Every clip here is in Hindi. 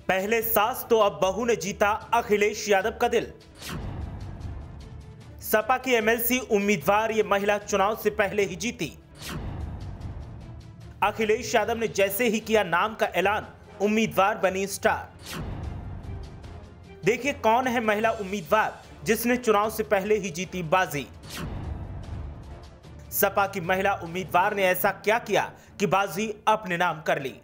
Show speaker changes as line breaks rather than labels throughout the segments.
पहले सास तो अब बहू ने जीता अखिलेश यादव का दिल। सपा की एमएलसी उम्मीदवार ये महिला चुनाव से पहले ही जीती। अखिलेश यादव ने जैसे ही किया नाम का ऐलान, उम्मीदवार बनी स्टार। देखिए कौन है महिला उम्मीदवार जिसने चुनाव से पहले ही जीती बाजी। सपा की महिला उम्मीदवार ने ऐसा क्या किया कि बाजी अपने नाम कर ली।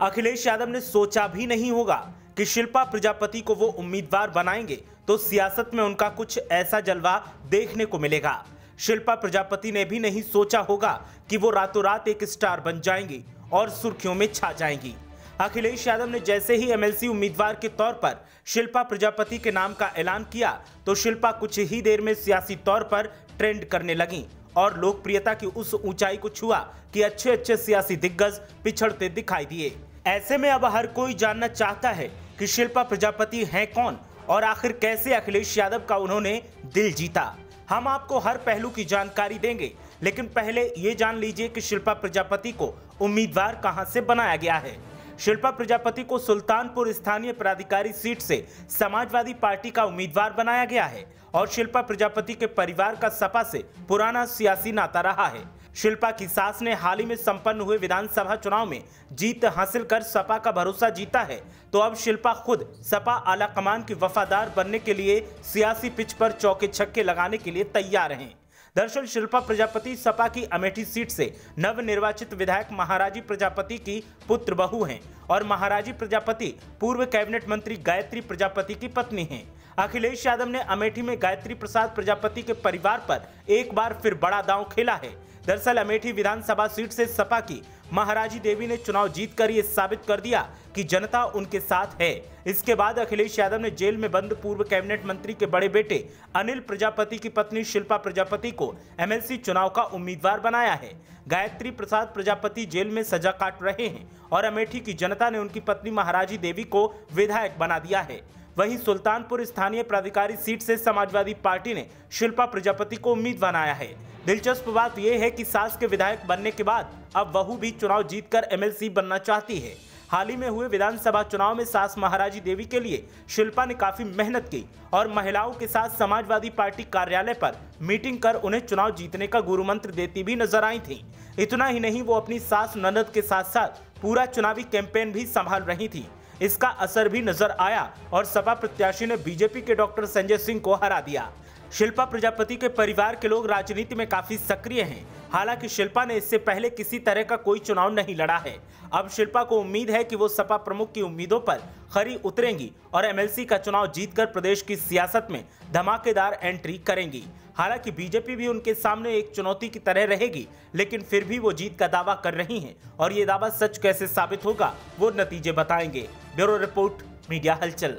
अखिलेश यादव ने सोचा भी नहीं होगा कि शिल्पा प्रजापति को वो उम्मीदवार बनाएंगे तो सियासत में उनका कुछ ऐसा जलवा देखने को मिलेगा। शिल्पा प्रजापति ने भी नहीं सोचा होगा कि वो रातों रात एक स्टार बन जाएंगी और सुर्खियों में छा जाएंगी। अखिलेश यादव ने जैसे ही एमएलसी उम्मीदवार के तौर पर शिल्पा प्रजापति के नाम का ऐलान किया तो शिल्पा कुछ ही देर में सियासी तौर पर ट्रेंड करने लगी और लोकप्रियता की उस ऊंचाई को छुआ कि अच्छे अच्छे सियासी दिग्गज पिछड़ते दिखाई दिए। ऐसे में अब हर कोई जानना चाहता है कि शिल्पा प्रजापति हैं कौन और आखिर कैसे अखिलेश यादव का उन्होंने दिल जीता। हम आपको हर पहलू की जानकारी देंगे, लेकिन पहले ये जान लीजिए कि शिल्पा प्रजापति को उम्मीदवार कहां से बनाया गया है। शिल्पा प्रजापति को सुल्तानपुर स्थानीय प्राधिकारी सीट से समाजवादी पार्टी का उम्मीदवार बनाया गया है और शिल्पा प्रजापति के परिवार का सपा से पुराना सियासी नाता रहा है। शिल्पा की सास ने हाल ही में संपन्न हुए विधानसभा चुनाव में जीत हासिल कर सपा का भरोसा जीता है, तो अब शिल्पा खुद सपा आला कमान की वफादार बनने के लिए सियासी पिच पर चौके छक्के लगाने के लिए तैयार हैं। दरअसल शिल्पा प्रजापति सपा की अमेठी सीट से नवनिर्वाचित विधायक महाराजी प्रजापति की पुत्र बहू हैं और महाराजी प्रजापति पूर्व कैबिनेट मंत्री गायत्री प्रजापति की पत्नी हैं। अखिलेश यादव ने अमेठी में गायत्री प्रसाद प्रजापति के परिवार पर एक बार फिर बड़ा दांव खेला है। दरअसल अमेठी विधानसभा सीट से सपा की महाराजी देवी ने चुनाव जीतकर ये साबित कर दिया कि जनता उनके साथ है। इसके बाद अखिलेश यादव ने जेल में बंद पूर्व कैबिनेट मंत्री के बड़े बेटे अनिल प्रजापति की पत्नी शिल्पा प्रजापति को एमएलसी चुनाव का उम्मीदवार बनाया है। गायत्री प्रसाद प्रजापति जेल में सजा काट रहे हैं और अमेठी की जनता ने उनकी पत्नी महाराजी देवी को विधायक बना दिया है। वहीं सुल्तानपुर स्थानीय प्राधिकारी सीट से समाजवादी पार्टी ने शिल्पा प्रजापति को उम्मीद बनाया है। दिलचस्प बात यह है कि सास के विधायक बनने के बाद अब बहू भी चुनाव जीतकर एमएलसी बनना चाहती है। हाल ही में हुए विधानसभा चुनाव में सास महाराजी देवी के लिए शिल्पा ने काफी मेहनत की और महिलाओं के साथ समाजवादी पार्टी कार्यालय पर मीटिंग कर उन्हें चुनाव जीतने का गुरु मंत्र देती भी नजर आई थी। इतना ही नहीं, वो अपनी सास ननद के साथ साथ पूरा चुनावी कैंपेन भी संभाल रही थी। इसका असर भी नजर आया और सपा प्रत्याशी ने बीजेपी के डॉक्टर संजय सिंह को हरा दिया। शिल्पा प्रजापति के परिवार के लोग राजनीति में काफी सक्रिय हैं। हालांकि शिल्पा ने इससे पहले किसी तरह का कोई चुनाव नहीं लड़ा है। अब शिल्पा को उम्मीद है कि वो सपा प्रमुख की उम्मीदों पर खरी उतरेंगी और एमएलसी का चुनाव जीतकर प्रदेश की सियासत में धमाकेदार एंट्री करेंगी। हालांकि बीजेपी भी उनके सामने एक चुनौती की तरह रहेगी, लेकिन फिर भी वो जीत का दावा कर रही हैं और ये दावा सच कैसे साबित होगा वो नतीजे बताएंगे। ब्यूरो रिपोर्ट, मीडिया हलचल।